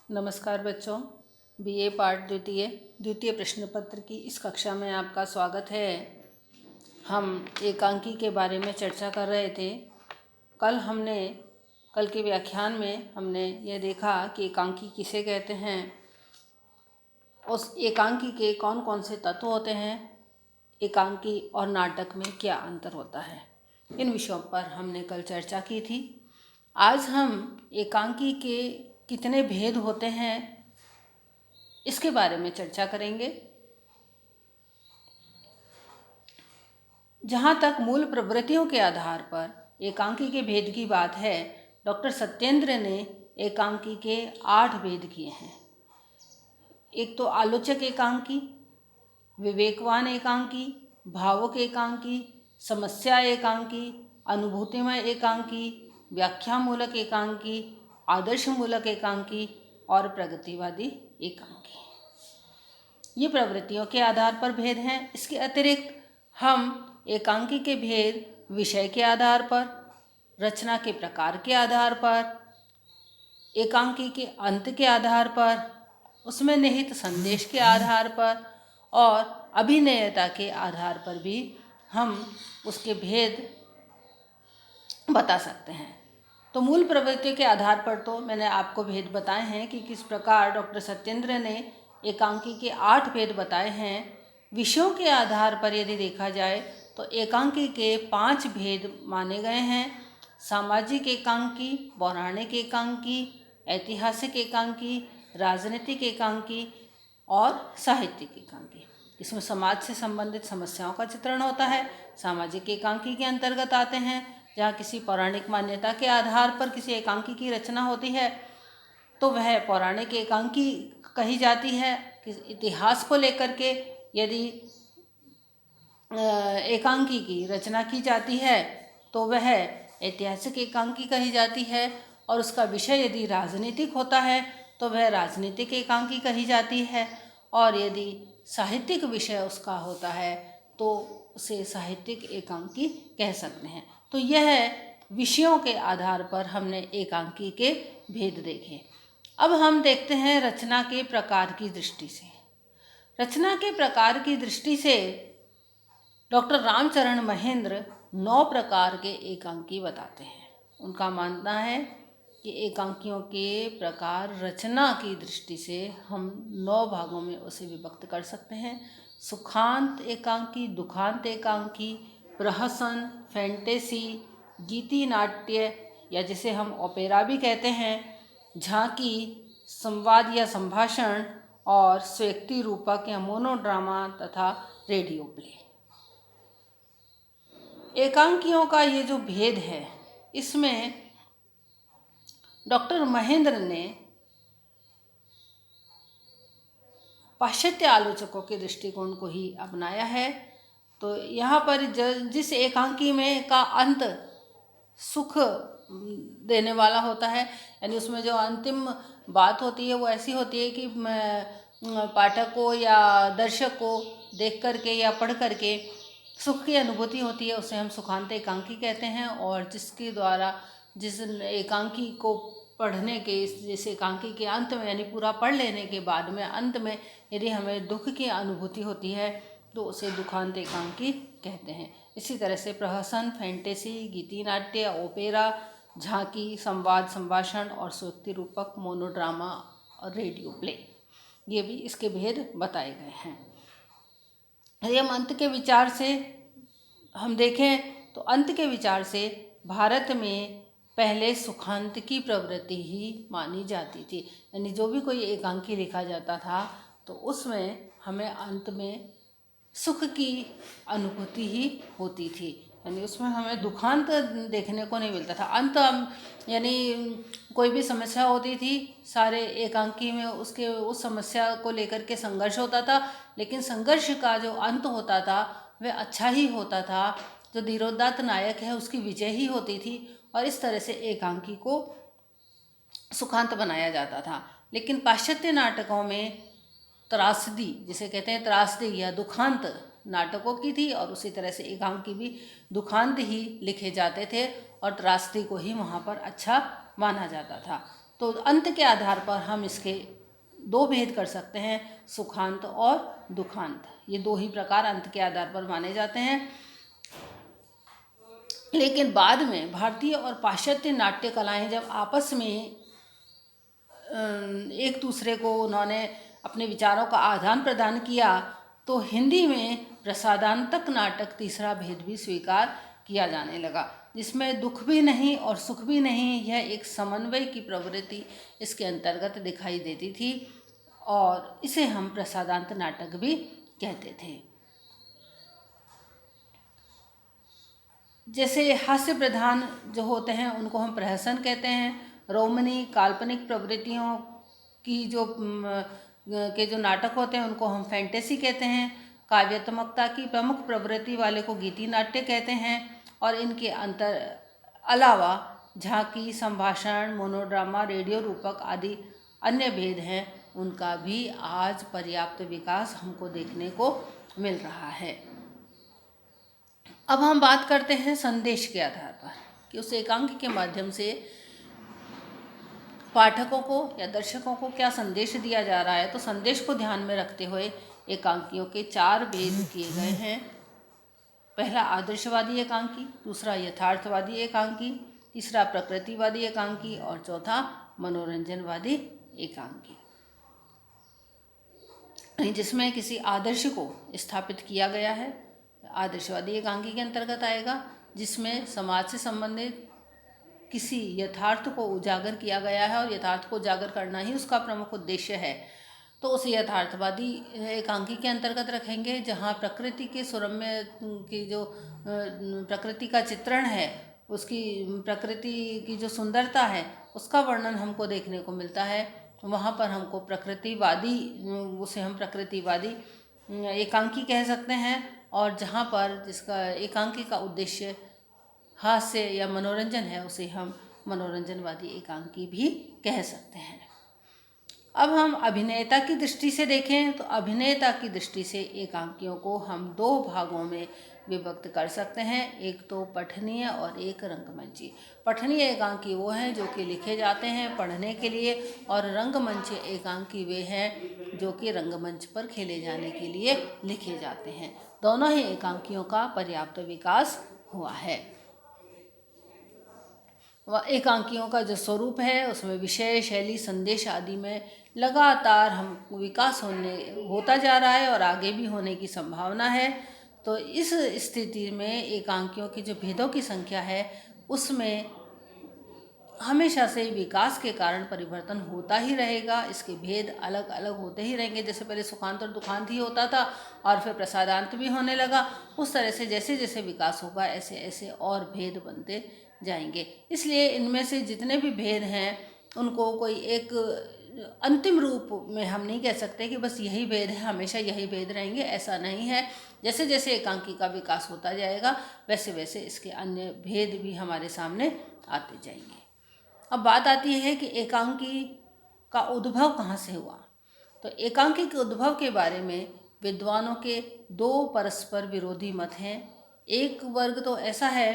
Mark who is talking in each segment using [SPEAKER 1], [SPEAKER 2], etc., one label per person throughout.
[SPEAKER 1] नमस्कार बच्चों, बीए पाठ द्वितीय प्रश्न पत्र की इस कक्षा में आपका स्वागत है। हम एकांकी के बारे में चर्चा कर रहे थे। कल के व्याख्यान में हमने यह देखा कि एकांकी किसे कहते हैं, उस एकांकी के कौन कौन से तत्व होते हैं, एकांकी और नाटक में क्या अंतर होता है, इन विषयों पर हमने कल चर्चा की थी। आज हम एकांकी के कितने भेद होते हैं इसके बारे में चर्चा करेंगे। जहाँ तक मूल प्रवृत्तियों के आधार पर एकांकी के भेद की बात है, डॉक्टर सत्येंद्र ने एकांकी के 8 भेद किए हैं। एक तो आलोचक एकांकी, विवेकवान एकांकी, भावुक एकांकी, समस्या एकांकी, अनुभूतिमय एकांकी, व्याख्यामूलक एकांकी, आदर्शमूलक एकांकी और प्रगतिवादी एकांकी। ये प्रवृत्तियों के आधार पर भेद हैं। इसके अतिरिक्त हम एकांकी के भेद विषय के आधार पर, रचना के प्रकार के आधार पर, एकांकी के अंत के आधार पर, उसमें निहित संदेश के आधार पर और अभिनयता के आधार पर भी हम उसके भेद बता सकते हैं। तो मूल प्रवृत्ति के आधार पर तो मैंने आपको भेद बताए हैं कि किस प्रकार डॉक्टर सत्येंद्र ने एकांकी के 8 भेद बताए हैं। विषयों के आधार पर यदि देखा जाए तो एकांकी के 5 भेद माने गए हैं। सामाजिक एकांकी, पौराणिक एकांकी, ऐतिहासिक एकांकी, राजनीतिक एकांकी और साहित्यिक एकांकी। इसमें समाज से संबंधित समस्याओं का चित्रण होता है। सामाजिक एकांकी के अंतर्गत आते हैं जहाँ किसी पौराणिक मान्यता के आधार पर किसी एकांकी की रचना होती है तो वह पौराणिक एकांकी कही जाती है। इतिहास को लेकर के यदि एकांकी की रचना की जाती है तो वह ऐतिहासिक एकांकी कही जाती है, और उसका विषय यदि राजनीतिक होता है तो वह राजनीतिक एकांकी कही जाती है, और यदि साहित्यिक विषय उसका होता है तो उसे साहित्यिक एकांकी कह सकते हैं। तो यह विषयों के आधार पर हमने एकांकी के भेद देखे। अब हम देखते हैं रचना के प्रकार की दृष्टि से। रचना के प्रकार की दृष्टि से डॉक्टर रामचरण महेंद्र 9 प्रकार के एकांकी बताते हैं। उनका मानना है कि एकांकियों के प्रकार रचना की दृष्टि से हम 9 भागों में उसे विभक्त कर सकते हैं। सुखांत एकांकी, दुखांत एकांकी, प्रहसन, फैंटेसी, गीति नाट्य या जिसे हम ओपेरा भी कहते हैं, झांकी, संवाद या संभाषण और स्वयक्ति रूपक या मोनोड्रामा तथा रेडियो प्ले। एकांकियों का ये जो भेद है, इसमें डॉक्टर महेंद्र ने पाश्चात्य आलोचकों के दृष्टिकोण को ही अपनाया है। तो यहाँ पर जिस एकांकी में का अंत सुख देने वाला होता है, यानी उसमें जो अंतिम बात होती है वो ऐसी होती है कि पाठक को या दर्शक को देख करके या पढ़ करके सुख की अनुभूति होती है, उसे हम सुखांत एकांकी कहते हैं। और जिसके द्वारा जिस एकांकी को पढ़ने के जिस एकांकी के अंत में यानी पूरा पढ़ लेने के बाद में अंत में यदि हमें दुख की अनुभूति होती है तो उसे दुखांत एकांकी कहते हैं। इसी तरह से प्रहसन, फैंटेसी, गीति नाट्य, ओपेरा, झांकी, संवाद, संभाषण और स्वयक्ति रूपक, मोनोड्रामा और रेडियो प्ले, ये भी इसके भेद बताए गए हैं। यदि हम अंत के विचार से हम देखें तो अंत के विचार से भारत में पहले सुखांत की प्रवृत्ति ही मानी जाती थी। यानी जो भी कोई एकांकी लिखा जाता था तो उसमें हमें अंत में सुख की अनुभूति ही होती थी, यानी उसमें हमें दुखांत देखने को नहीं मिलता था। अंत यानी कोई भी समस्या होती थी, सारे एकांकी में उसके उस समस्या को लेकर के संघर्ष होता था, लेकिन संघर्ष का जो अंत होता था वह अच्छा ही होता था। जो धीरोदात्त नायक है उसकी विजय ही होती थी, और इस तरह से एकांकी को सुखांत बनाया जाता था। लेकिन पाश्चात्य नाटकों में त्रासदी, जिसे कहते हैं त्रासदी या दुखांत नाटकों की थी, और उसी तरह से एकांकी भी दुखांत ही लिखे जाते थे और त्रासदी को ही वहाँ पर अच्छा माना जाता था। तो अंत के आधार पर हम इसके दो भेद कर सकते हैं, सुखांत और दुखांत। ये दो ही प्रकार अंत के आधार पर माने जाते हैं। लेकिन बाद में भारतीय और पाश्चात्य नाट्य कलाएं जब आपस में एक दूसरे को उन्होंने अपने विचारों का आदान प्रदान किया, तो हिंदी में प्रसादांतक नाटक तीसरा भेद भी स्वीकार किया जाने लगा, जिसमें दुख भी नहीं और सुख भी नहीं। यह एक समन्वय की प्रवृत्ति इसके अंतर्गत दिखाई देती थी और इसे हम प्रसादांत नाटक भी कहते थे। जैसे हास्य प्रधान जो होते हैं उनको हम प्रहसन कहते हैं। रोमनी काल्पनिक प्रवृत्तियों की जो नाटक होते हैं उनको हम फैंटेसी कहते हैं। काव्यात्मकता की प्रमुख प्रवृत्ति वाले को गीति नाट्य कहते हैं। और इनके अलावा झांकी, संभाषण, मोनोड्रामा, रेडियो रूपक आदि अन्य भेद हैं, उनका भी आज पर्याप्त विकास हमको देखने को मिल रहा है। अब हम बात करते हैं संदेश के आधार पर कि उस एकांकी के माध्यम से पाठकों को या दर्शकों को क्या संदेश दिया जा रहा है। तो संदेश को ध्यान में रखते हुए एकांकियों के 4 भेद किए गए हैं। पहला आदर्शवादी एकांकी, दूसरा यथार्थवादी एकांकी, तीसरा प्रकृतिवादी एकांकी और चौथा मनोरंजनवादी एकांकी, जिसमें किसी आदर्श को स्थापित किया गया है। आदर्शवादी एकांकी के अंतर्गत आएगा, जिसमें समाज से संबंधित किसी यथार्थ को उजागर किया गया है और यथार्थ को उजागर करना ही उसका प्रमुख उद्देश्य है। तो उसे यथार्थवादी एकांकी के अंतर्गत रखेंगे, जहाँ प्रकृति के सुरम्य की जो प्रकृति का चित्रण है, उसकी प्रकृति की जो सुंदरता है उसका वर्णन हमको देखने को मिलता है। वहाँ पर हमको उसे हम प्रकृतिवादी एकांकी कह सकते हैं। और जहाँ पर जिसका एकांकी का उद्देश्य हास्य या मनोरंजन है, उसे हम मनोरंजनवादी एकांकी भी कह सकते हैं। अब हम अभिनेता की दृष्टि से देखें तो अभिनेता की दृष्टि से एकांकियों को हम 2 भागों में विभक्त कर सकते हैं, एक तो पठनीय और एक रंगमंची। पठनीय एकांकी वो हैं जो कि लिखे जाते हैं पढ़ने के लिए, और रंगमंच एकांकी वे हैं जो कि रंगमंच पर खेले जाने के लिए लिखे जाते हैं। दोनों ही एकांकियों का पर्याप्त विकास हुआ है। एकांकियों का जो स्वरूप है उसमें विषय, शैली, संदेश आदि में लगातार हम विकास होता जा रहा है और आगे भी होने की संभावना है। तो इस स्थिति में एकांकियों की जो भेदों की संख्या है उसमें हमेशा से विकास के कारण परिवर्तन होता ही रहेगा। इसके भेद अलग अलग होते ही रहेंगे। जैसे पहले सुखांत और दुखांत ही होता था और फिर प्रसादांत भी होने लगा, उस तरह से जैसे जैसे विकास होगा ऐसे ऐसे और भेद बनते जाएंगे। इसलिए इनमें से जितने भी भेद हैं उनको कोई एक अंतिम रूप में हम नहीं कह सकते कि बस यही भेद है, हमेशा यही भेद रहेंगे, ऐसा नहीं है। जैसे जैसे एकांकी का विकास होता जाएगा वैसे वैसे इसके अन्य भेद भी हमारे सामने आते जाएंगे। अब बात आती है कि एकांकी का उद्भव कहाँ से हुआ। तो एकांकी के उद्भव के बारे में विद्वानों के 2 परस्पर विरोधी मत हैं। एक वर्ग तो ऐसा है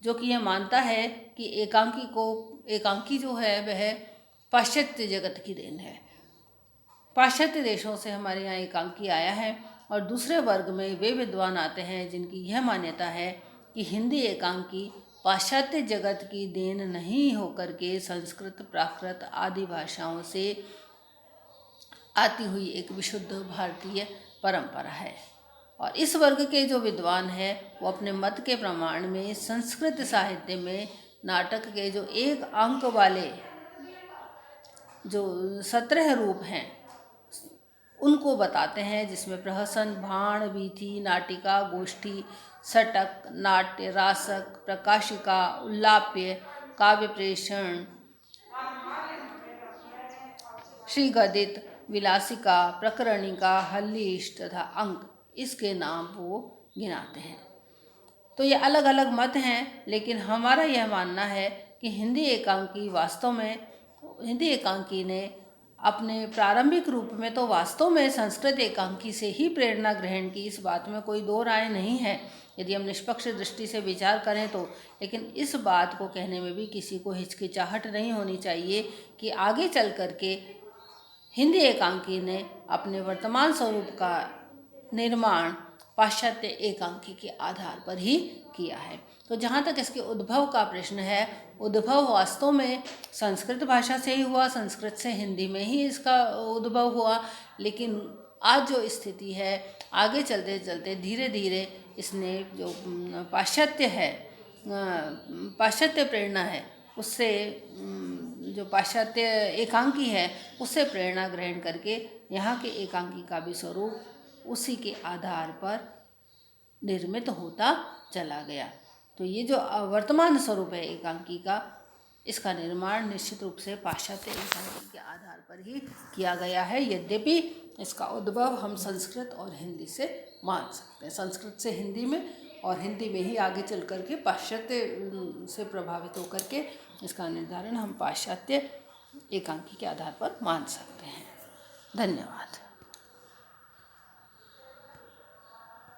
[SPEAKER 1] जो कि यह मानता है कि एकांकी जो है वह पाश्चात्य जगत की देन है, पाश्चात्य देशों से हमारे यहाँ एकांकी आया है। और दूसरे वर्ग में वे विद्वान आते हैं जिनकी यह मान्यता है कि हिंदी एकांकी पाश्चात्य जगत की देन नहीं होकर के संस्कृत, प्राकृत आदि भाषाओं से आती हुई एक विशुद्ध भारतीय परंपरा है। और इस वर्ग के जो विद्वान हैं वो अपने मत के प्रमाण में संस्कृत साहित्य में नाटक के जो 1 अंक वाले जो 17 रूप हैं उनको बताते हैं, जिसमें प्रहसन, भाण, वीथी, नाटिका, गोष्ठी, षटक, नाट्य, रासक, प्रकाशिका, उल्लाप्य, काव्य प्रेषण, श्रीगदित, विलासिका, प्रकरणिका, हल्लीष्ट तथा अंक, इसके नाम वो गिनाते हैं। तो ये अलग अलग मत हैं, लेकिन हमारा यह मानना है कि हिंदी एकांकी ने अपने प्रारंभिक रूप में तो वास्तव में संस्कृत एकांकी से ही प्रेरणा ग्रहण की, इस बात में कोई दो राय नहीं है यदि हम निष्पक्ष दृष्टि से विचार करें तो। लेकिन इस बात को कहने में भी किसी को हिचकिचाहट नहीं होनी चाहिए कि आगे चल कर के हिंदी एकांकी ने अपने वर्तमान स्वरूप का निर्माण पाश्चात्य एकांकी के आधार पर ही किया है। तो जहाँ तक इसके उद्भव का प्रश्न है, उद्भव वास्तव में संस्कृत भाषा से ही हुआ, संस्कृत से हिंदी में ही इसका उद्भव हुआ। लेकिन आज जो स्थिति है, आगे चलते चलते धीरे धीरे इसने जो पाश्चात्य है, पाश्चात्य प्रेरणा है, उससे जो पाश्चात्य एकांकी है उससे प्रेरणा ग्रहण करके यहाँ के एकांकी का भी स्वरूप उसी के आधार पर निर्मित होता चला गया। तो ये जो वर्तमान स्वरूप है एकांकी का, इसका निर्माण निश्चित रूप से पाश्चात्य एकांकी के आधार पर ही किया गया है, यद्यपि इसका उद्भव हम संस्कृत और हिंदी से मान सकते हैं, संस्कृत से हिंदी में और हिंदी में ही आगे चल कर के पाश्चात्य से प्रभावित होकर के इसका निर्धारण हम पाश्चात्य एकांकी के आधार पर मान सकते हैं। धन्यवाद।